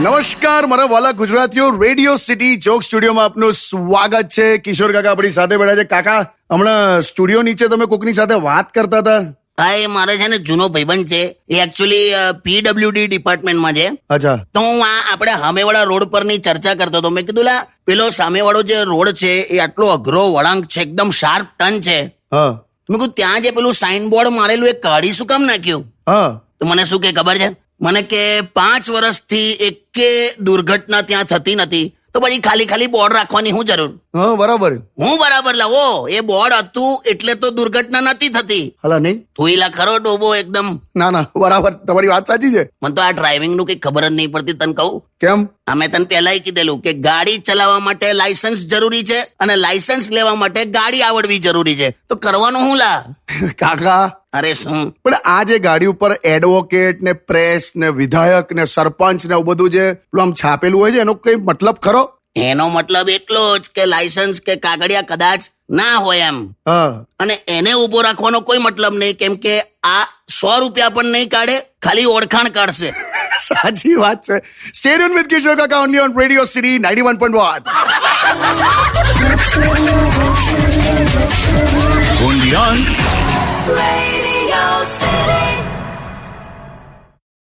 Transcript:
નમસ્કાર મારા વાલા ગુજરાતીઓ, રેડિયો સિટી જોક સ્ટુડિયોમાં આપનું સ્વાગત છે. કિશોર કાકા આપણી સાથે બેઠા છે. કાકા, હમણાં સ્ટુડિયો નીચે તમે કોકની સાથે વાત કરતા હતા. હા, એ મારે છે ને જૂનો ભાઈબંધ છે. એ એકચ્યુઅલી પીડબ્લ્યુડી ડિપાર્ટમેન્ટમાં છે. અચ્છા. તો હું આપણે સામેવાળા રોડ પરની ચર્ચા કરતો હતો. મેં કીધું પેલો સામેવાળો જે રોડ છે એ આટલો અઘરો વળાંક છે, એકદમ શાર્પ ટર્ન છે. હા. મેં કીધું ત્યાં જે પેલું સાઇન બોર્ડ મારેલું એ કાઢી શું કામ નાખ્યું? હા. તો મને શું કે ખબર છે? મને કે 5 વર્ષથી એકે દુર્ઘટના ત્યાં થતી નથી, તો પછી ખાલી બોર્ડ રાખવાની શું જરૂર? હા, બરાબર. હું બરાબર લાવો, એ બોર્ડ હતું એટલે તો દુર્ઘટના નથી થતી. હલા નહીં થોઈલા ખરો ડોબો એકદમ. ના બરાબર, તમારી વાત સાચી છે. મને તો આ ડ્રાઇવિંગ નું કઈ ખબર જ નહીં પડતી. તને કહું કેમ? મેં તને પહેલા કીધેલું કે ગાડી ચલાવવા માટે લાયસન્સ જરૂરી છે અને લાયસન્સ લેવા માટે ગાડી આવડવી જરૂરી છે. તો કરવાનું હું લા? કાકા, અરે શું પણ આ જે ગાડી ઉપર એડવોકેટ ને પ્રેસ ને વિધાયક ને સરપંચ ને બધું જે પેલું આમ છાપેલું હોય છે, એનો કઈ મતલબ ખરો? એનો મતલબ એટલો જ કે લાયસન્સ કે કાગળિયા કદાચ ના હોય એમ. હા. અને એને ઉભો રાખવાનો કોઈ મતલબ નહીં, કેમ કે આ 100 રૂપિયા પણ નહીં કાઢે, ખાલી ઓળખાણ કાઢશે. સાચી વાત છે. સ્ટે ટ્યુન વિથ કિશોર કાકા only on radio city 91.1. Only on Radio City.